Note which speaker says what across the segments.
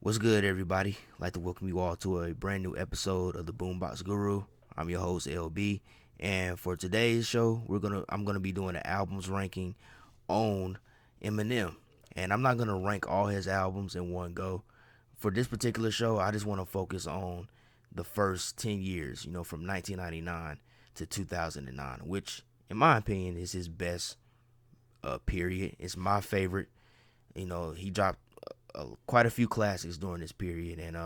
Speaker 1: What's good, everybody? I'd like to welcome you all to a brand new episode of the Boombox Guru. I'm your host LB, and for today's show, I'm gonna be doing an albums ranking on Eminem, and I'm not gonna rank all his albums in one go. For this particular show, I just want to focus on the first 10 years, from 1999 to 2009, which, in my opinion, is his best period. It's my favorite. He dropped quite a few classics during this period, and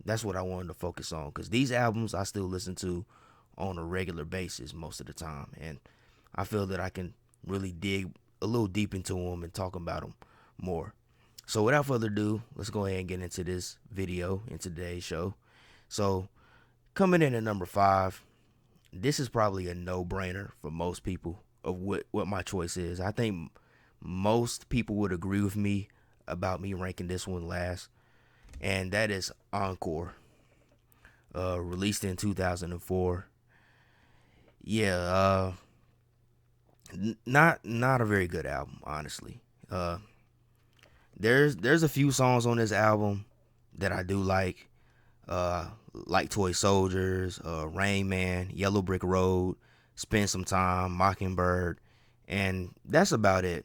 Speaker 1: that's what I wanted to focus on because these albums I still listen to on a regular basis most of the time, and I feel that I can really dig a little deep into them and talk about them more. So without further ado, let's go ahead and get into this video in today's show. So coming in at number 5, this is probably a no-brainer for most people of what my choice is. I think most people would agree with me about me ranking this one last, and that is Encore, released in 2004. Yeah, not a very good album, honestly. There's a few songs on this album that I do like Toy Soldiers, Rain Man, Yellow Brick Road, Spend Some Time, Mockingbird, and that's about it.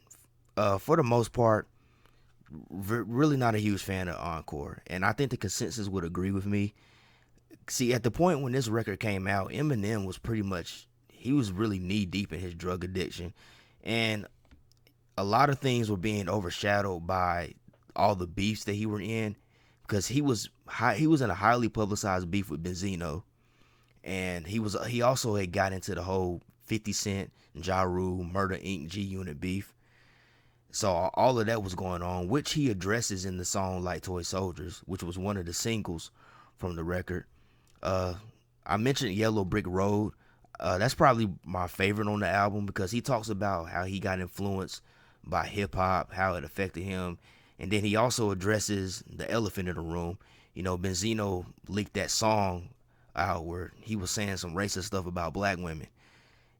Speaker 1: For the most part, really not a huge fan of Encore, and I think the consensus would agree with me. See, at the point when this record came out, Eminem was he was really knee deep in his drug addiction, and a lot of things were being overshadowed by all the beefs that he were in, because he was in a highly publicized beef with Benzino, and he also had got into the whole 50 Cent, Ja Rule, Murder Inc. G Unit beef. So all of that was going on, which he addresses in the song Like Toy Soldiers, which was one of the singles from the record. I mentioned Yellow Brick Road. That's probably my favorite on the album because he talks about how he got influenced by hip hop, how it affected him. And then he also addresses the elephant in the room. Benzino leaked that song out where he was saying some racist stuff about black women,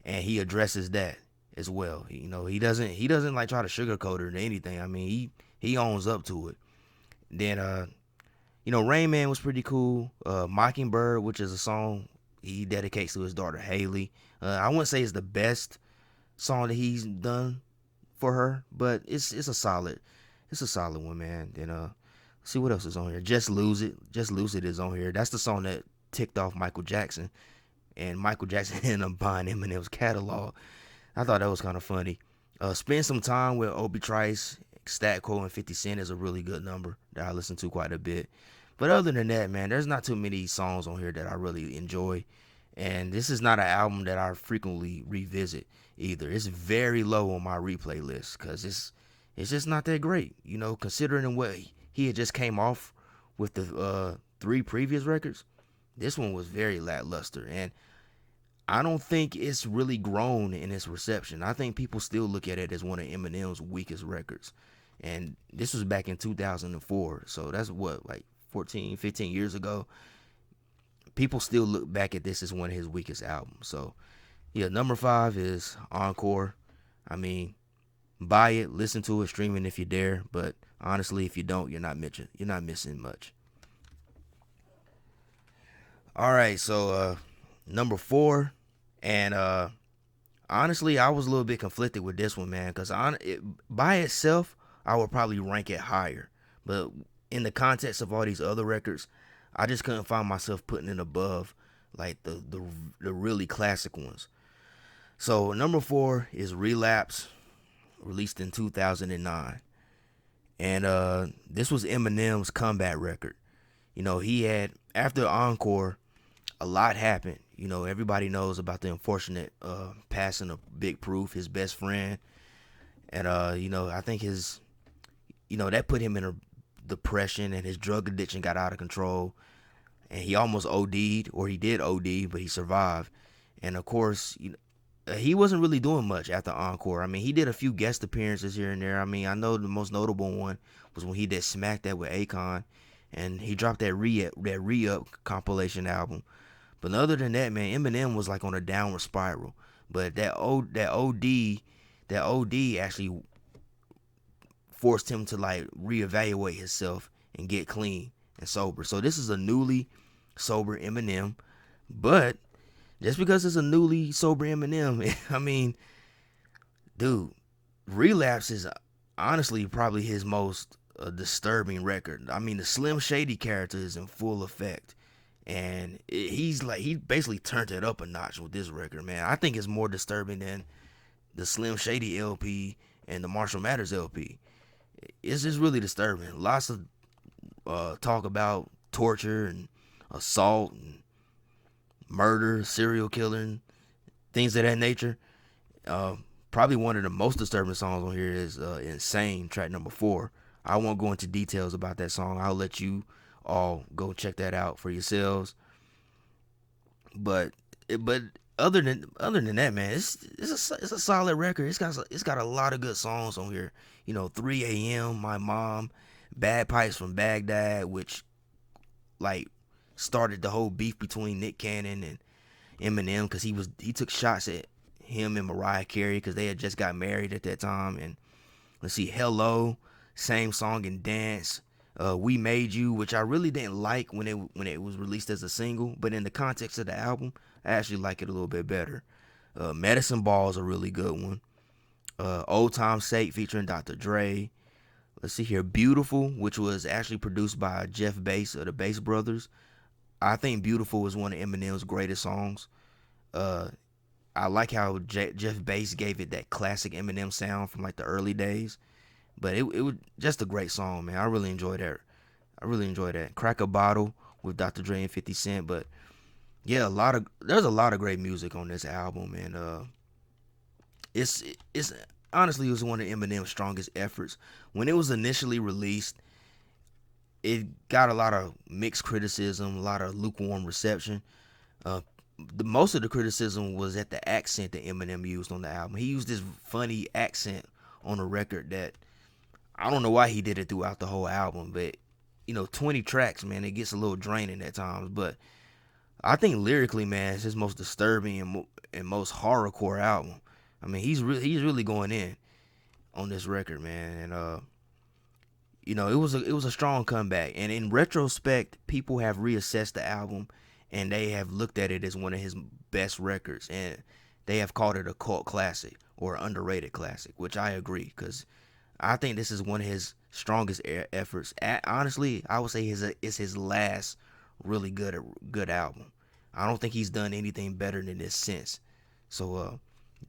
Speaker 1: and he addresses that as well. He doesn't like try to sugarcoat it or anything. I mean, he owns up to it. Then Rain Man was pretty cool. Mockingbird, which is a song he dedicates to his daughter Haley. I wouldn't say it's the best song that he's done for her, but it's a solid one, man. Then let's see what else is on here. Just Lose It is on here. That's the song that ticked off Michael Jackson, and Michael Jackson ended up buying Eminem's catalog. I thought that was kind of funny. Spend Some Time with Obi Trice, Statco, and 50 Cent is a really good number that I listen to quite a bit. But other than that, man, there's not too many songs on here that I really enjoy. And this is not an album that I frequently revisit either. It's very low on my replay list because it's just not that great. Considering what he had just came off with the 3 previous records, this one was very lackluster. And I don't think it's really grown in its reception. I think people still look at it as one of Eminem's weakest records. And this was back in 2004. So that's like 14, 15 years ago. People still look back at this as one of his weakest albums. So, yeah, number 5 is Encore. I mean, buy it, listen to it, stream it if you dare. But honestly, if you don't, you're not missing much. All right, so number 4, and honestly, I was a little bit conflicted with this one, man, because by itself, I would probably rank it higher, but in the context of all these other records, I just couldn't find myself putting it above like the really classic ones. So number 4 is Relapse, released in 2009, and this was Eminem's comeback record. He had, after Encore, a lot happened. Everybody knows about the unfortunate passing of Big Proof, his best friend. And, I think that put him in a depression, and his drug addiction got out of control. And he almost OD'd, or he did OD, but he survived. And, of course, he wasn't really doing much after Encore. I mean, he did a few guest appearances here and there. I mean, I know the most notable one was when he did Smack That with Akon. And he dropped that Re-Up compilation album. But other than that, man, Eminem was like on a downward spiral. But that OD actually forced him to like reevaluate himself and get clean and sober. So this is a newly sober Eminem, but just because it's a newly sober Eminem, I mean, dude, Relapse is honestly probably his most disturbing record. I mean, the Slim Shady character is in full effect, and he basically turned it up a notch with this record, man. I think it's more disturbing than the Slim Shady LP and the Marshall Mathers LP. It's just really disturbing. Lots of talk about torture and assault and murder, serial killing, things of that nature. Probably one of the most disturbing songs on here is Insane, track number 4. I won't go into details about that song. I'll let you all go check that out for yourselves. But other than that, man, it's a solid record. It's got a lot of good songs on here. 3 a.m., My Mom, Bad Pipes from Baghdad, which like started the whole beef between Nick Cannon and Eminem, because he took shots at him and Mariah Carey because they had just got married at that time. And let's see, Hello, same song and dance. We Made You, which I really didn't like when it was released as a single, but in the context of the album, I actually like it a little bit better. Medicine Ball is a really good one. Old Time's Sake featuring Dr. Dre. Let's see here, Beautiful, which was actually produced by Jeff Bass of the Bass Brothers. I think Beautiful is one of Eminem's greatest songs. I like how Jeff Bass gave it that classic Eminem sound from like the early days. But it was just a great song, man. I really enjoyed that. Crack a Bottle with Dr. Dre and 50 Cent. But yeah, there's a lot of great music on this album, and it's honestly, it was one of Eminem's strongest efforts. When it was initially released, it got a lot of mixed criticism, a lot of lukewarm reception. Most of the criticism was at the accent that Eminem used on the album. He used this funny accent on a record that I don't know why he did it throughout the whole album, but 20 tracks, man, it gets a little draining at times. But I think lyrically, man, it's his most disturbing and most horrorcore album. I mean, he's really going in on this record, man, and it was a strong comeback. And in retrospect, people have reassessed the album and they have looked at it as one of his best records, and they have called it a cult classic or underrated classic, which I agree, because I think this is one of his strongest efforts. Honestly, I would say it's his last really good album. I don't think he's done anything better than this since. So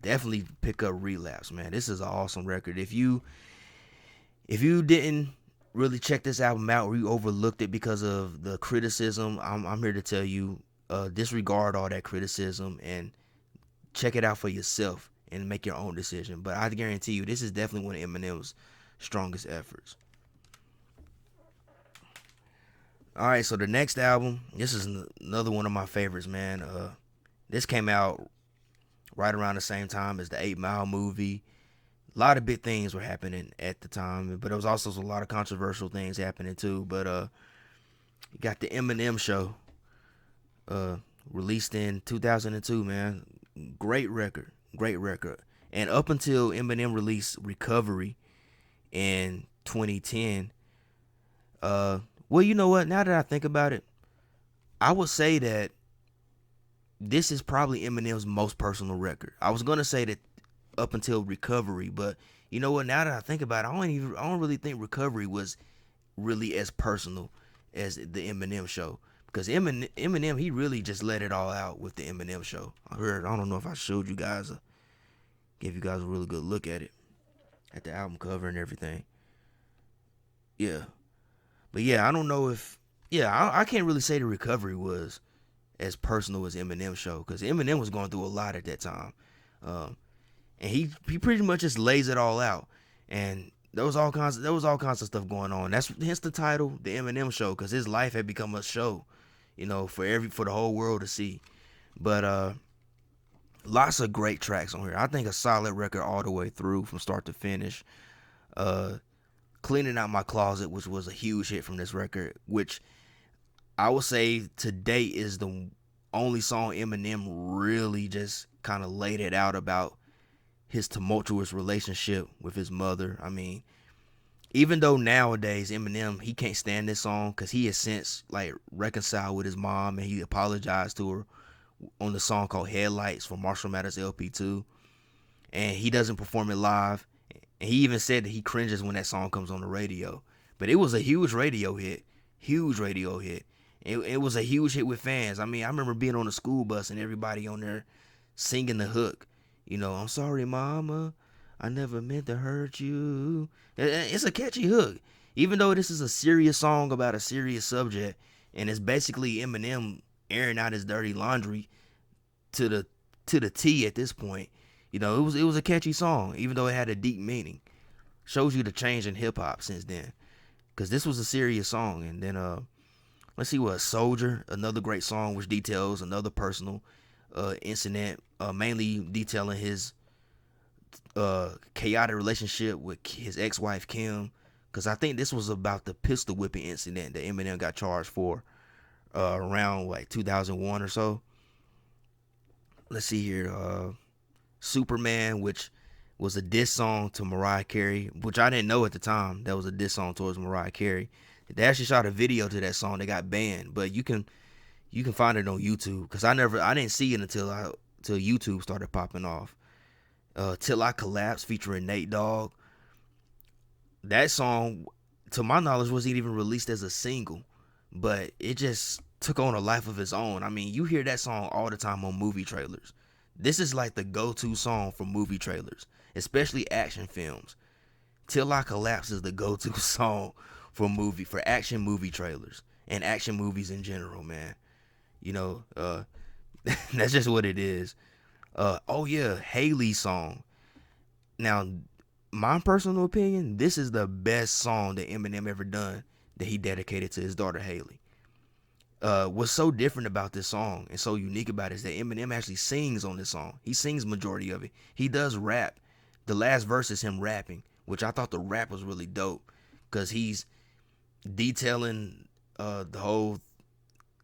Speaker 1: definitely pick up Relapse, man. This is an awesome record. If you didn't really check this album out or you overlooked it because of the criticism, I'm here to tell you, disregard all that criticism and check it out for yourself and make your own decision. But I guarantee you, this is definitely one of Eminem's strongest efforts. All right, so the next album, this is another one of my favorites, man. This came out right around the same time as the 8 Mile movie. A lot of big things were happening at the time, but there was also a lot of controversial things happening too. But you got the Eminem Show, released in 2002, man. Great record. And up until Eminem released Recovery in 2010, well, you know what? Now that I think about it, I would say that this is probably Eminem's most personal record. I was gonna say that up until Recovery, but you know what? Now that I think about it, I don't really think Recovery was really as personal as the Eminem Show, because Eminem, he really just let it all out with the Eminem Show. I don't know if I showed you guys, gave you guys a really good look at it, at the album cover and everything. Yeah, but yeah, I don't know if I can't really say the Recovery was as personal as Eminem Show, because Eminem was going through a lot at that time. And he pretty much just lays it all out, and there was all kinds of stuff going on. That's hence the title, The Eminem Show, because his life had become a show, for the whole world to see. But lots of great tracks on here. I think a solid record all the way through from start to finish. Cleaning Out My Closet, which was a huge hit from this record, which I would say to date is the only song Eminem really just kind of laid it out about his tumultuous relationship with his mother. I mean, even though nowadays Eminem, he can't stand this song because he has since like reconciled with his mom and he apologized to her on the song called Headlights for Marshall Mathers LP 2, and he doesn't perform it live. And he even said that he cringes when that song comes on the radio. But it was a huge radio hit. Huge radio hit. It was a huge hit with fans. I mean, I remember being on the school bus and everybody on there singing the hook. You know, I'm sorry, mama. I never meant to hurt you. It's a catchy hook. Even though this is a serious song about a serious subject, and it's basically Eminem airing out his dirty laundry to the T at this point. You know, it was a catchy song, even though it had a deep meaning. Shows you the change in hip hop since then, because this was a serious song. And then let's see what Soldier, another great song, which details another personal incident, mainly detailing his chaotic relationship with his ex-wife Kim. Because I think this was about the pistol whipping incident that Eminem got charged for around like 2001 or so. Let's see here. Superman, which was a diss song to Mariah Carey, which I didn't know at the time that was a diss song towards Mariah Carey. They actually shot a video to that song that got banned, but you can find it on YouTube, because I didn't see it until YouTube started popping off. Till I Collapse featuring Nate Dogg. That song, to my knowledge, wasn't even released as a single, but it just took on a life of its own. I mean, you hear that song all the time on movie trailers. This is like the go-to song for movie trailers, especially action films. Till I Collapse is the go-to song for action movie trailers and action movies in general, man. You know, that's just what it is. Oh yeah, Haley's song. Now, my personal opinion, this is the best song that Eminem ever done, that he dedicated to his daughter Haley. What's so different about this song and so unique about it is that Eminem actually sings on this song. He sings majority of it. He does rap. The last verse is him rapping, which I thought the rap was really dope, because he's detailing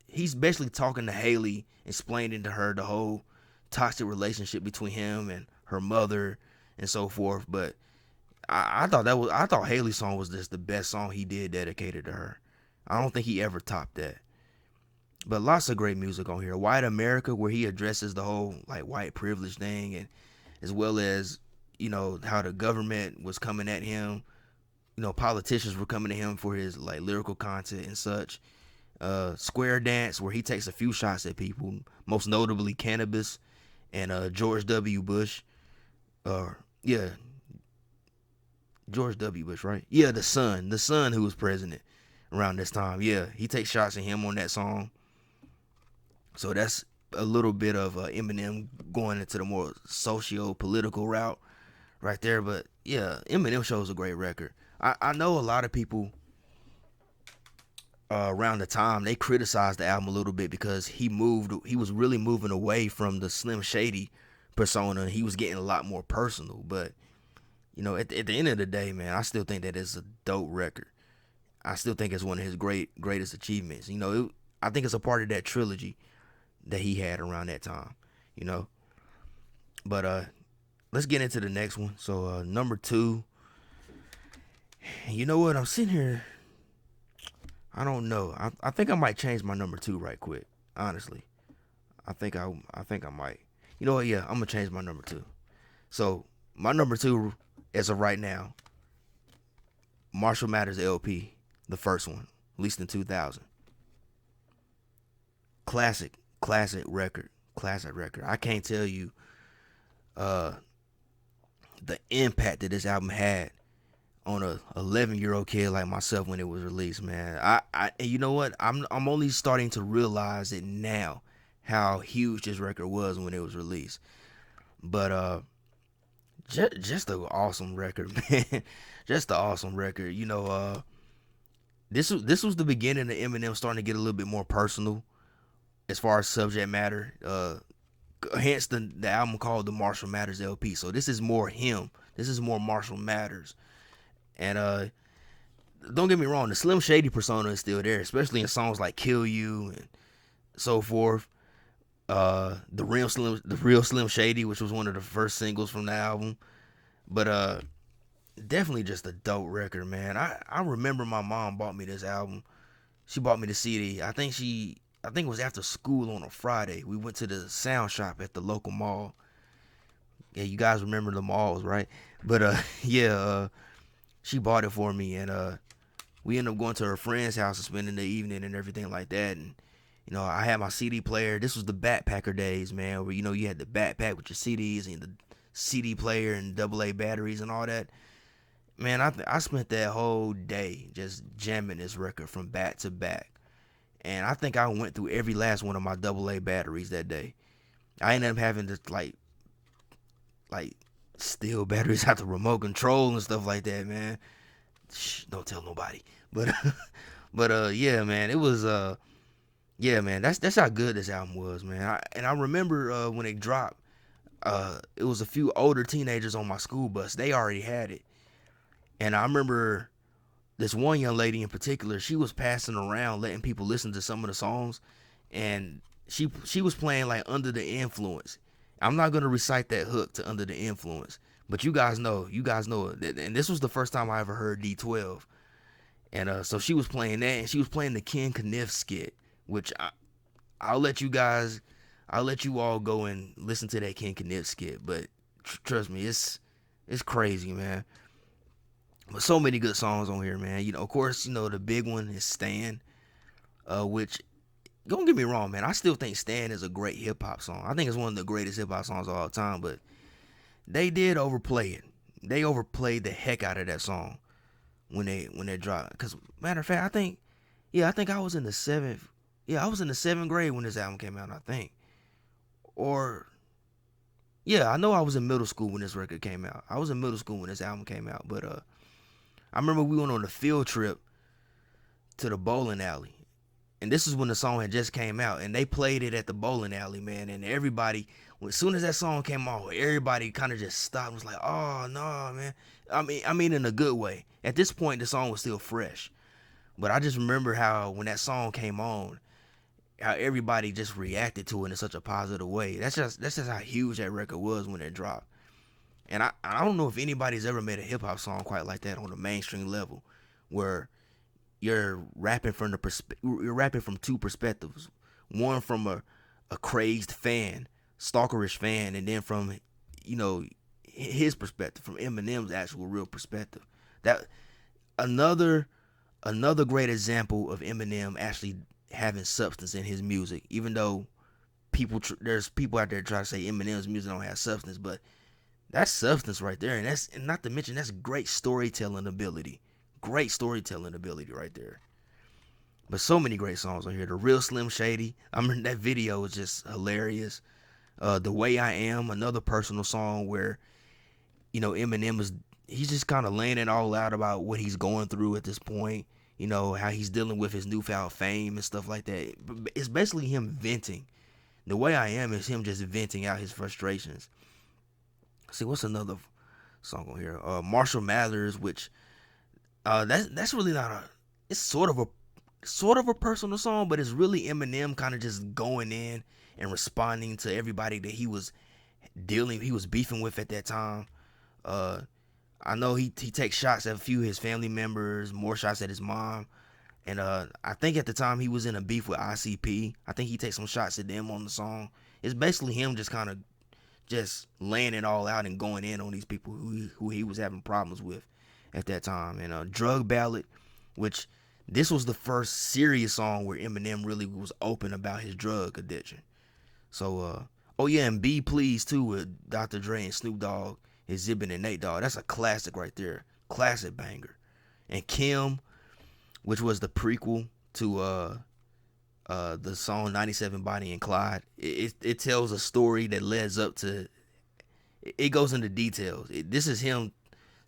Speaker 1: he's basically talking to Haley, explaining to her the whole toxic relationship between him and her mother and so forth. But I thought Haley's song was just the best song he did dedicated to her. I don't think he ever topped that. But lots of great music on here. White America, where he addresses the whole like white privilege thing, and as well as, you know, how the government was coming at him. You know, politicians were coming to him for his like lyrical content and such. Square Dance, where he takes a few shots at people, most notably cannabis and George W. Bush. Yeah, George W. Bush, right? Yeah, the son who was president around this time. Yeah, he takes shots at him on that song. So that's a little bit of Eminem going into the more socio-political route right there. But yeah, Eminem Show is a great record. I know a lot of people around the time, they criticized the album a little bit because he was really moving away from the Slim Shady persona. He was getting a lot more personal. But, you know, at the end of the day, man, I still think that it's a dope record. I still think it's one of his greatest achievements. You know, I think it's a part of that trilogy that he had around that time, you know. But let's get into the next one. So number 2. You know what? I'm sitting here. I don't know. I think I might change my number 2 right quick. Honestly, I think I might. You know what? Yeah, I'm gonna change my number 2. So my number 2, as of right now, Marshall Mathers LP, the first one, released in 2000. Classic record. I can't tell you the impact that this album had on a 11-year-old kid like myself when it was released, man. I and you know what? I'm only starting to realize it now, how huge this record was when it was released. But just an awesome record, man. Just an awesome record. You know, this was the beginning of Eminem starting to get a little bit more personal as far as subject matter. Hence the album called the Marshall Mathers LP. So this is more him. This is more Marshall Mathers. And don't get me wrong, the Slim Shady persona is still there, especially in songs like Kill You and so forth. The real Slim Shady, which was one of the first singles from the album. But definitely just a dope record, man. I remember my mom bought me this album. She bought me the CD. I think it was after school on a Friday. We went to the sound shop at the local mall. Yeah, you guys remember the malls, right? But yeah, she bought it for me, and we ended up going to her friend's house and spending the evening and everything like that. And I had my CD player. This was the backpacker days, man, where you had the backpack with your CDs and the CD player and AA batteries and all that. Man, I spent that whole day just jamming this record from back to back, and I think I went through every last one of my AA batteries that day. I ended up having to like steal batteries out the remote control and stuff like that, man. Shh, don't tell nobody. But yeah, man, it was yeah, man, that's how good this album was, man. I remember when it dropped, it was a few older teenagers on my school bus. They already had it, and I remember this one young lady in particular. She was passing around, letting people listen to some of the songs, and she was playing like Under the Influence. I'm not gonna recite that hook to Under the Influence, but you guys know it. And this was the first time I ever heard D12. And so she was playing that, and she was playing the Ken Kniff skit, which I'll let I'll let you all go and listen to that Ken Kniff skit. But trust me, it's crazy, man. But so many good songs on here, man. Of course, the big one is Stan, which don't get me wrong, man. I still think Stan is a great hip hop song. I think it's one of the greatest hip hop songs of all time. But they did overplay it. They overplayed the heck out of that song when they dropped. Cause matter of fact, I think I was in the seventh. Yeah, I was in the seventh grade when this album came out. I think, or yeah, I know I was in middle school when this record came out. I was in middle school when this album came out. But I remember we went on a field trip to the bowling alley, and this is when the song had just came out, and they played it at the bowling alley, man. And everybody, as soon as that song came on, everybody kind of just stopped and was like, "Oh no, man!" I mean, in a good way. At this point, the song was still fresh, but I just remember how when that song came on, how everybody just reacted to it in such a positive way. That's just how huge that record was when it dropped. And I don't know if anybody's ever made a hip hop song quite like that on a mainstream level, where you're rapping from two perspectives, one from a crazed fan, stalkerish fan, and then from his perspective, from Eminem's actual real perspective. That another another great example of Eminem actually having substance in his music, even though there's people out there trying to say Eminem's music don't have substance, but that's substance right there, and not to mention that's great storytelling ability. Great storytelling ability right there. But so many great songs on here. The Real Slim Shady. I mean, that video is just hilarious. The Way I Am, another personal song where, Eminem he's just kind of laying it all out about what he's going through at this point. How he's dealing with his newfound fame and stuff like that. It's basically him venting. The Way I Am is him just venting out his frustrations. See, what's another song on here? Marshall Mathers, which that's really not it's sort of a personal song, but it's really Eminem kind of just going in and responding to everybody that he was beefing with at that time. I know he takes shots at a few of his family members, more shots at his mom, and I think at the time he was in a beef with ICP. I think he takes some shots at them on the song. It's basically him just kind of just laying it all out and going in on these people who he was having problems with at that time. And Drug Ballad, which this was the first serious song where Eminem really was open about his drug addiction. So, oh yeah, and Be Pleased too with Dr. Dre and Snoop Dogg, Exhibit and Nate Dogg. That's a classic right there. Classic banger. And Kim, which was the prequel to the song 97 Bonnie and Clyde. It tells a story that leads up to, it goes into details. This is him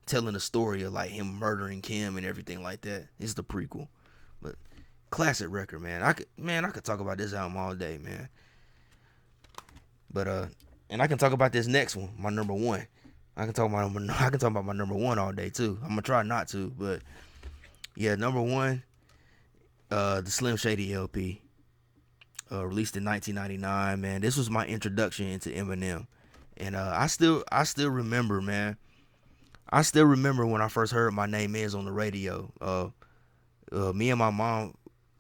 Speaker 1: telling a story of like him murdering Kim and everything like that. It's the prequel. But classic record, man. I could talk about this album all day, man. But and I can talk about this next one, my number one. I can talk about my number one all day too. I'm gonna try not to, but yeah, number one, the Slim Shady LP. Released in 1999, man. This was my introduction into Eminem, and I still remember, man. I still remember when I first heard My Name Is on the radio. Me and my mom,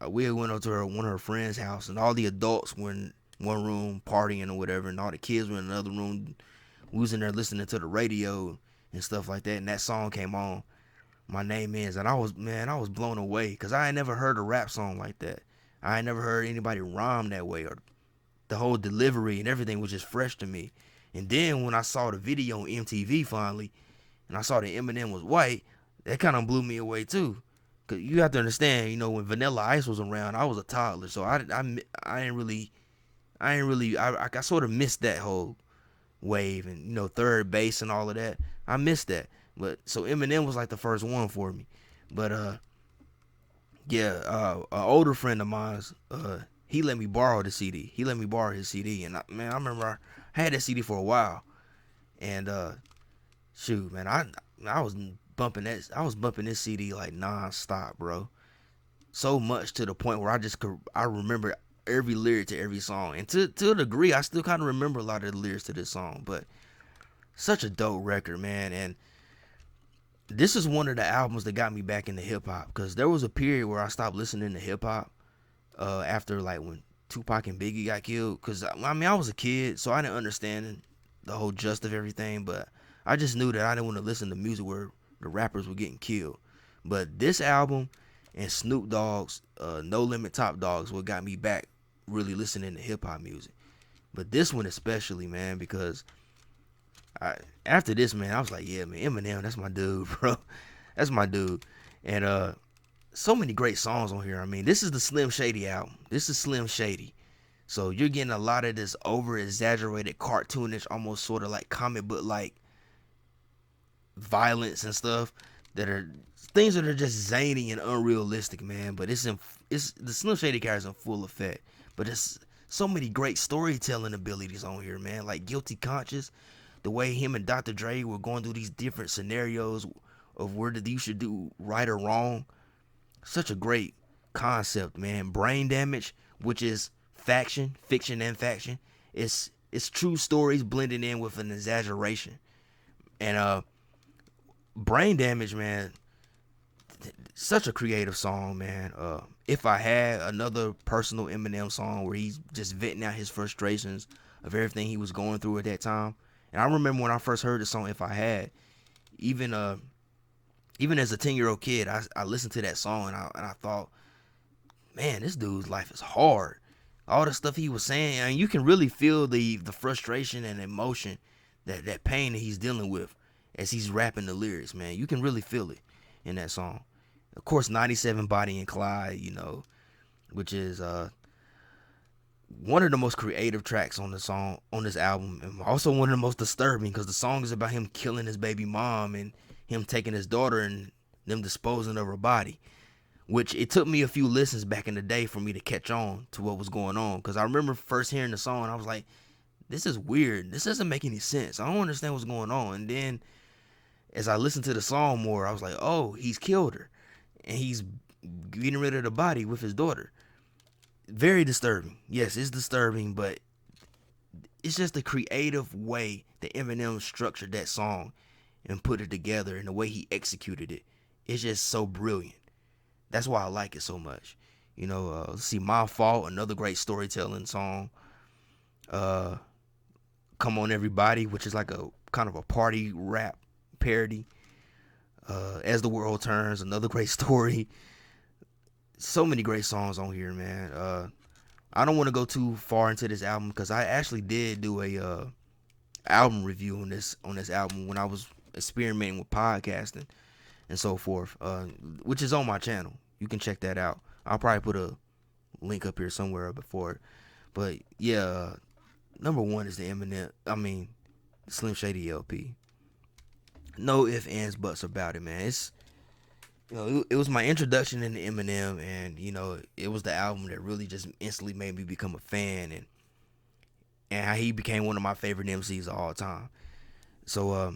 Speaker 1: we went up to one of her friends' house, and all the adults were in one room partying or whatever, and all the kids were in another room. We was in there listening to the radio and stuff like that, and that song came on, My Name Is, and I was blown away because I had never heard a rap song like that. I had never heard anybody rhyme that way, or the whole delivery and everything was just fresh to me. And then when I saw the video on MTV finally, and I saw that Eminem was white, that kind of blew me away too. Cause you have to understand, when Vanilla Ice was around, I was a toddler, so I sort of missed that whole wave and third base and all of that. I missed that, but so Eminem was like the first one for me. But an older friend of mine, he let me borrow the CD. He let me borrow his CD, and I remember I had that CD for a while, and shoot, man, I was bumping that. I was bumping this CD like non-stop, bro. So much to the point where I remember every lyric to every song, and to a degree, I still kind of remember a lot of the lyrics to this song. But such a dope record, man, and this is one of the albums that got me back into hip hop, because there was a period where I stopped listening to hip hop after like when Tupac and Biggie got killed. Because I was a kid, so I didn't understand the whole gist of everything, but I just knew that I didn't want to listen to music where the rappers were getting killed. But this album and Snoop Dogg's No Limit Top Dogs what got me back really listening to hip hop music. But this one especially, man, because after this, man, I was like, yeah, man, Eminem, that's my dude, bro. That's my dude. And so many great songs on here. I mean, this is the Slim Shady album. This is Slim Shady. So you're getting a lot of this over-exaggerated, cartoonish, almost sort of like comic book like violence and stuff, that are things that are just zany and unrealistic, man. But it's the Slim Shady character's in full effect. But it's so many great storytelling abilities on here, man. Like Guilty Conscious, the way him and Dr. Dre were going through these different scenarios of where you should do right or wrong. Such a great concept, man. Brain Damage, which is fiction and faction. It's true stories blended in with an exaggeration. And Brain Damage, man, such a creative song, man. If I Had, another personal Eminem song where he's just venting out his frustrations of everything he was going through at that time. And I remember when I first heard the song If I Had, even as a 10-year-old kid, I listened to that song and I thought, man, this dude's life is hard. All the stuff he was saying, and you can really feel the frustration and emotion, that pain that he's dealing with as he's rapping the lyrics, man. You can really feel it in that song. Of course, 97 Bonnie and Clyde, which is one of the most creative tracks on this album, and also one of the most disturbing, because the song is about him killing his baby mom and him taking his daughter and them disposing of her body, which it took me a few listens back in the day for me to catch on to what was going on, because I remember first hearing the song and I was like, this is weird, this doesn't make any sense, I don't understand what's going on. And then as I listened to the song more, I was like, oh, he's killed her and he's getting rid of the body with his daughter. Very disturbing. Yes, it's disturbing, but it's just the creative way that Eminem structured that song and put it together, and the way he executed it. It's just so brilliant. That's why I like it so much. Let's see, My Fault, another great storytelling song. Come On Everybody, which is like a kind of a party rap parody. As the World Turns, another great story. So many great songs on here, man. I don't want to go too far into this album, because I actually did do a album review on this album when I was experimenting with podcasting and so forth, which is on my channel. You can check that out. I'll probably put a link up here somewhere before it. But yeah, number one is the Slim Shady LP. No ifs, ands, buts about it, man. It's it was my introduction into Eminem, and it was the album that really just instantly made me become a fan, and how he became one of my favorite MCs of all time. So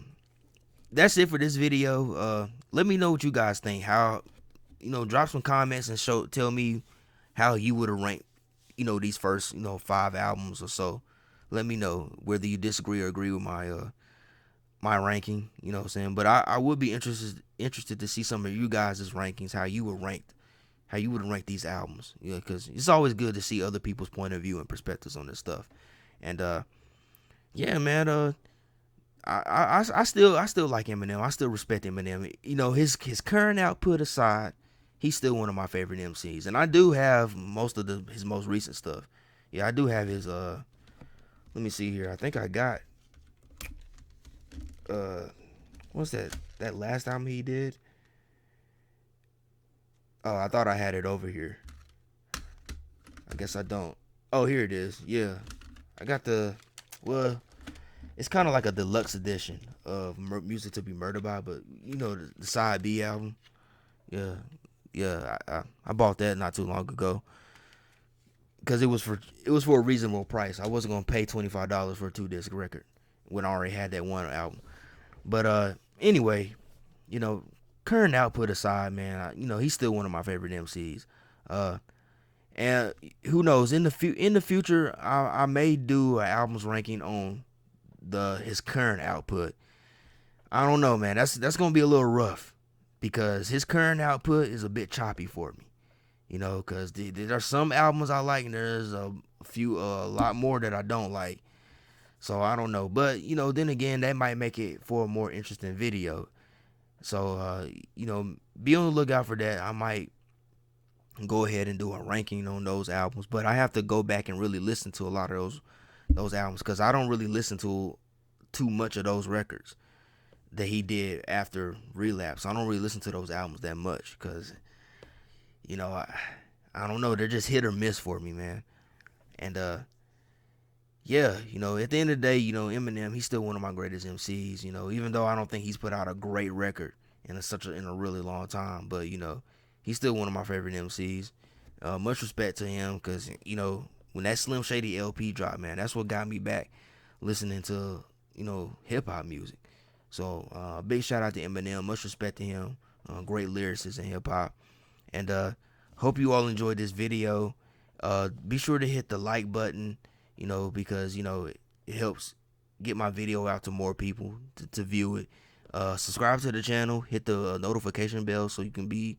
Speaker 1: that's it for this video. Let me know what you guys think. How drop some comments and tell me how you would have ranked these first 5 albums or so. Let me know whether you disagree or agree with my my ranking, you know what I'm saying? But I would be interested to see some of you guys' rankings, how you would rank these albums. You know, because it's always good to see other people's point of view and perspectives on this stuff. And yeah, man, I still like Eminem. I still respect Eminem. You know, his current output aside, he's still one of my favorite MCs. And I do have most of his most recent stuff. Yeah, I do have his let me see here. I think I got what's that last album he did? Oh, I thought I had it over here. I guess I don't. Oh, here it is. Yeah. I got well, it's kind of like a deluxe edition of Music to Be Murdered By, but you know, the side B album. Yeah. Yeah, I bought that not too long ago because it was for a reasonable price. I wasn't gonna pay $25 for a 2-disc record when I already had that one album. But anyway, you know, current output aside, man, you know, he's still one of my favorite MCs. And who knows, in the future, I may do an albums ranking on his current output. I don't know, man. That's gonna be a little rough because his current output is a bit choppy for me. You know, because there are some albums I like and there's a lot more that I don't like. So I don't know, but you know, then again, that might make it for a more interesting video. So you know, be on the lookout for that. I might go ahead and do a ranking on those albums, but I have to go back and really listen to a lot of those albums because I don't really listen to too much of those records that he did after Relapse. I don't really listen to those albums that much because you know, I don't know, they're just hit or miss for me, man. And yeah, you know, at the end of the day, you know, Eminem, he's still one of my greatest MCs, you know, even though I don't think he's put out a great record in a really long time, but you know, he's still one of my favorite MCs. Much respect to him because, you know, when that Slim Shady LP dropped, man, that's what got me back listening to, you know, hip hop music. So, big shout out to Eminem. Much respect to him. Great lyricist in hip hop. And hope you all enjoyed this video. Be sure to hit the like button, you know, because, you know, it helps get my video out to more people to view it. Subscribe to the channel. Hit the notification bell so you can be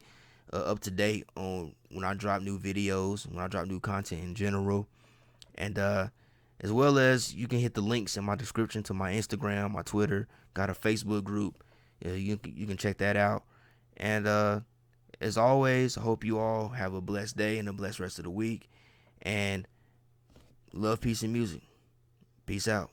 Speaker 1: up to date on when I drop new videos, when I drop new content in general. And as well as you can hit the links in my description to my Instagram, my Twitter, got a Facebook group. You can check that out. And as always, I hope you all have a blessed day and a blessed rest of the week. And love, peace, and music. Peace out.